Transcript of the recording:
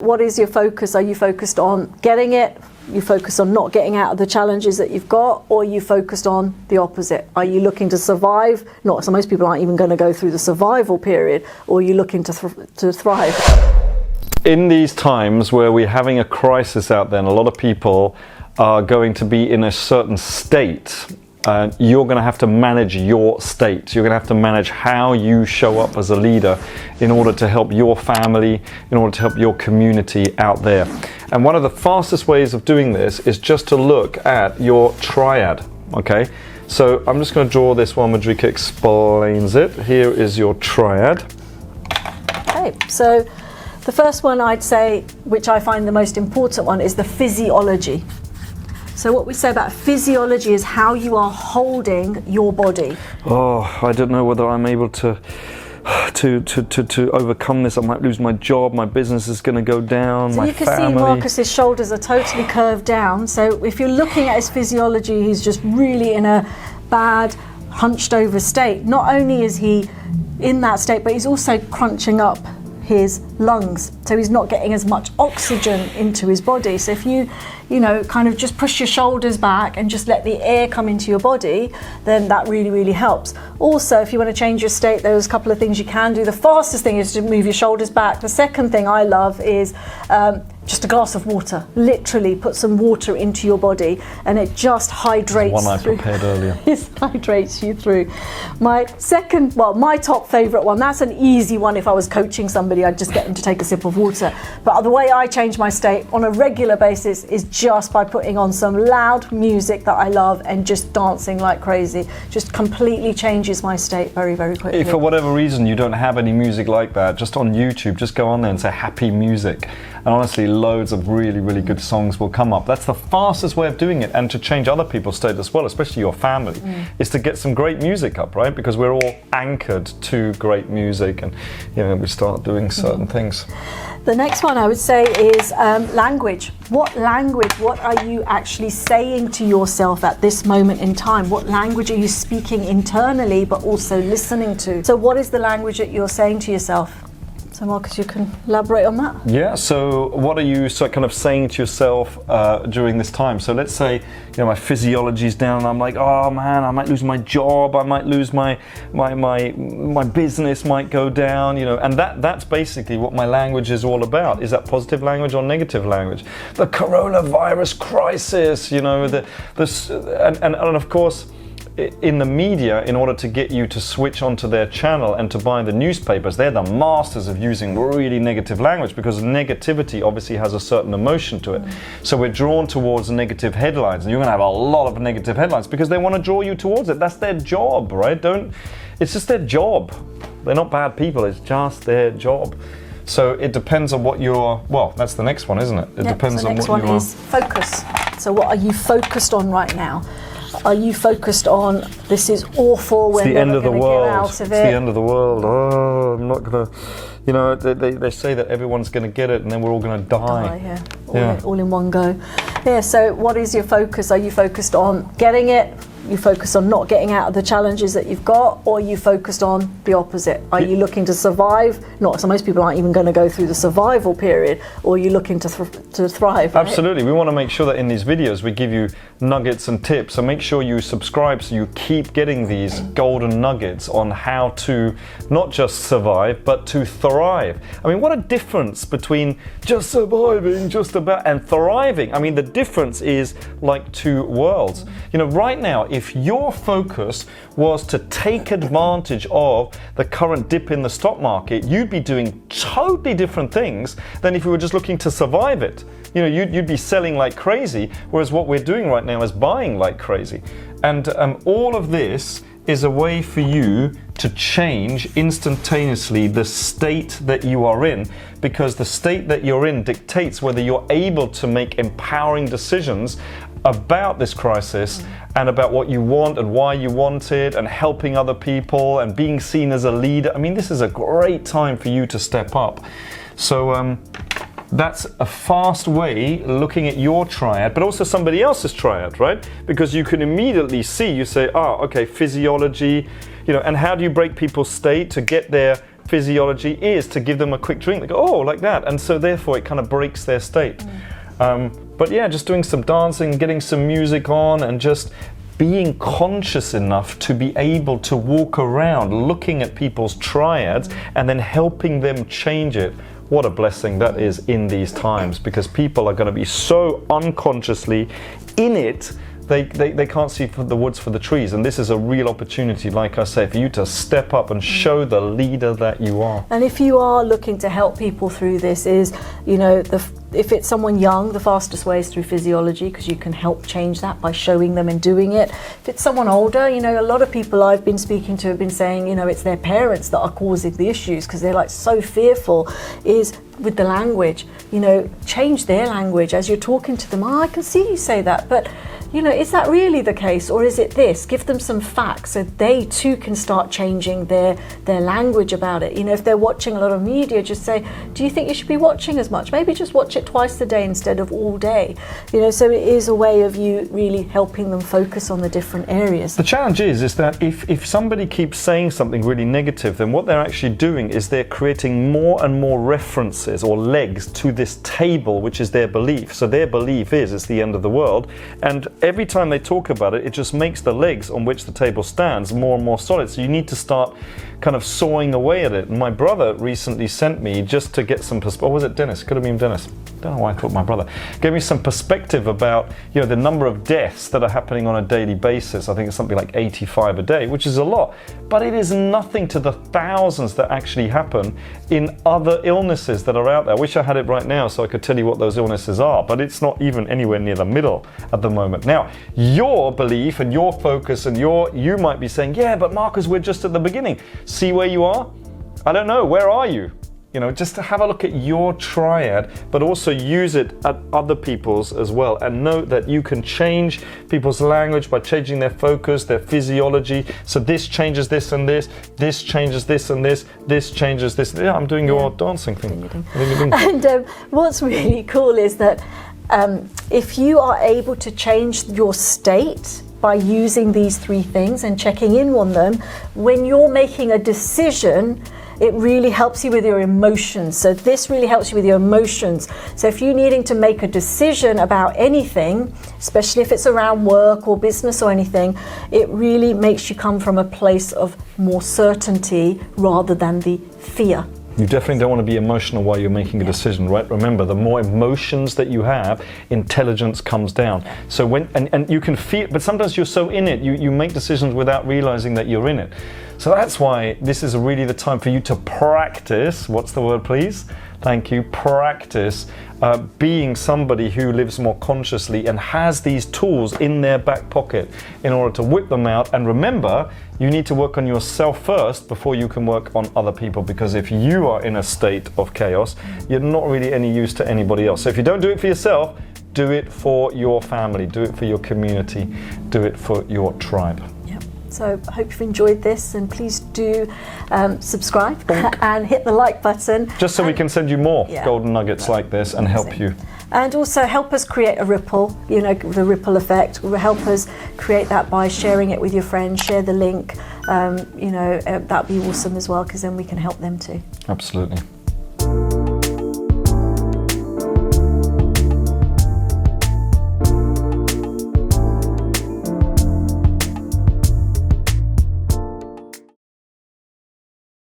What is your focus? Are you focused on getting it? You focus on not getting out of the challenges that you've got, or are you focused on the opposite? Are you looking to survive? Not so most people aren't even going to go through the survival period, or are you looking to thrive? In these times where we're having a crisis out there and a lot of people are going to be in a certain state, you're going to have to manage your state. You're going to have to manage how you show up as a leader in order to help your family, in order to help your community out there. And one of the fastest ways of doing this is just to look at your triad, okay? So I'm just going to draw this while Madrika explains it. Here is your triad. Okay, so the first one I'd say, which I find the most important one, is the physiology. So what we say about physiology is how you are holding your body. Oh, I don't know whether I'm able to overcome this. I might lose my job, my business is going to go down, so my you can family. see Marcus's shoulders are totally curved down. So if you're looking at his physiology, he's just really in a bad, hunched over state. Not only is he in that state, but he's also crunching up his lungs, so he's not getting as much oxygen into his body. So if you kind of just push your shoulders back and just let the air come into your body, then that really helps. Also, if you want to change your state, there's a couple of things you can do. The fastest thing is to move your shoulders back. The second thing I love is just a glass of water. Literally put some water into your body and it just hydrates. One I prepared earlier. It hydrates you through. My top favourite one, that's an easy one. If I was coaching somebody, I'd just get them to take a sip of water. But the way I change my state on a regular basis is just by putting on some loud music that I love and just dancing like crazy. Just completely changes my state very quickly. If for whatever reason you don't have any music like that, just on YouTube, just go on there and say happy music. And honestly, loads of really good songs will come up. That's the fastest way of doing it, and to change other people's state as well, especially your family, is to get some great music up, right? Because we're all anchored to great music, and we start doing certain things. The next one I would say is language. What are you actually saying to yourself at this moment in time? What language are you speaking internally but also listening to? So what is the language that you're saying to yourself? So Marcus, you can elaborate on that? Yeah, so what are you kind of saying to yourself during this time? So let's say, my physiology's down and I'm like, oh man, I might lose my job, I might lose my business might go down, and that's basically what my language is all about. Is that positive language or negative language? The coronavirus crisis, and of course, in the media, in order to get you to switch onto their channel and to buy the newspapers, they're the masters of using really negative language, because negativity obviously has a certain emotion to it. So we're drawn towards negative headlines, and you're going to have a lot of negative headlines because they want to draw you towards it. That's their job, right? It's just their job. They're not bad people, it's just their job. So it depends on what that's the next one, isn't it? It depends on what you are. The next one is focus. So what are you focused on right now? Are you focused on, this is awful, we're never going to get out of it? It's the end of the world. Oh, I'm not going to, they say that everyone's going to get it and then we're all going to die. All in one go. Yeah, so what is your focus? Are you focused on getting it? You focus on not getting out of the challenges that you've got, or are you focused on the opposite? Are you looking to survive? Not so most people aren't even going to go through the survival period, or are you looking to thrive? Right? Absolutely. We want to make sure that in these videos we give you nuggets and tips. So make sure you subscribe so you keep getting these golden nuggets on how to not just survive, but to thrive. I mean, what a difference between just surviving, and thriving. I mean, the difference is like two worlds. Right now, if your focus was to take advantage of the current dip in the stock market, you'd be doing totally different things than if you were just looking to survive it. You'd be selling like crazy, whereas what we're doing right now is buying like crazy. And all of this is a way for you to change instantaneously the state that you are in, because the state that you're in dictates whether you're able to make empowering decisions about this crisis and about what you want and why you want it, and helping other people and being seen as a leader. I mean, this is a great time for you to step up. So that's a fast way looking at your triad, but also somebody else's triad, right? Because you can immediately see, you say, okay, physiology, and how do you break people's state to get their physiology is to give them a quick drink. They go, oh, like that. And so therefore it kind of breaks their state. But yeah, just doing some dancing, getting some music on, and just being conscious enough to be able to walk around looking at people's triads and then helping them change it. What a blessing that is in these times, because people are going to be so unconsciously in it, they can't see the woods for the trees. And this is a real opportunity, like I say, for you to step up and show the leader that you are. And if you are looking to help people through this, is, you know, if it's someone young, the fastest way is through physiology, because you can help change that by showing them and doing it. If it's someone older, you know, a lot of people I've been speaking to have been saying, you know, it's their parents that are causing the issues because they're like so fearful, is with the language. You know, change their language as you're talking to them. Oh, I can see you say that, but you know, is that really the case, or is it this? Give them some facts so they too can start changing their language about it. You know, if they're watching a lot of media, just say, do you think you should be watching as much? Maybe just watch it twice a day instead of all day. You know, so it is a way of you really helping them focus on the different areas. The challenge is that if somebody keeps saying something really negative, then what they're actually doing is they're creating more and more references or legs to this table, which is their belief. So their belief is it's the end of the world, and every time they talk about it, it just makes the legs on which the table stands more and more solid. So you need to start kind of sawing away at it. And my brother recently sent me, just to get some perspective, or was it Dennis? Could have been Dennis. Don't know why I thought my brother. Gave me some perspective about, you know, the number of deaths that are happening on a daily basis. I think it's something like 85 a day, which is a lot. But it is nothing to the thousands that actually happen in other illnesses that are out there. I wish I had it right now so I could tell you what those illnesses are, but it's not even anywhere near the middle at the moment. Now, your belief and your focus and you might be saying, yeah, but Marcus, we're just at the beginning. See where you are? I don't know. Where are you? You know, just to have a look at your triad, but also use it at other people's as well. And note that you can change people's language by changing their focus, their physiology. So this changes this and this changes this and this changes this. Yeah, I'm doing your dancing thing. And what's really cool is that if you are able to change your state by using these three things and checking in on them, when you're making a decision, it really helps you with your emotions. So this really helps you with your emotions. So if you're needing to make a decision about anything, especially if it's around work or business or anything, it really makes you come from a place of more certainty rather than the fear. You definitely don't want to be emotional while you're making a decision, right? Remember, the more emotions that you have, intelligence comes down. So when, and you can feel, but sometimes you're so in it, you make decisions without realizing that you're in it. So that's why this is really the time for you to practice, what's the word please? Thank you, practice being somebody who lives more consciously and has these tools in their back pocket in order to whip them out. And remember, you need to work on yourself first before you can work on other people, because if you are in a state of chaos, you're not really any use to anybody else. So if you don't do it for yourself, do it for your family, do it for your community, do it for your tribe. So I hope you've enjoyed this, and please do subscribe and hit the like button. Just so we can send you more golden nuggets like this and help you. And also help us create a ripple, you know, the ripple effect. Help us create that by sharing it with your friends, share the link, you know, that'd be awesome as well, because then we can help them too. Absolutely.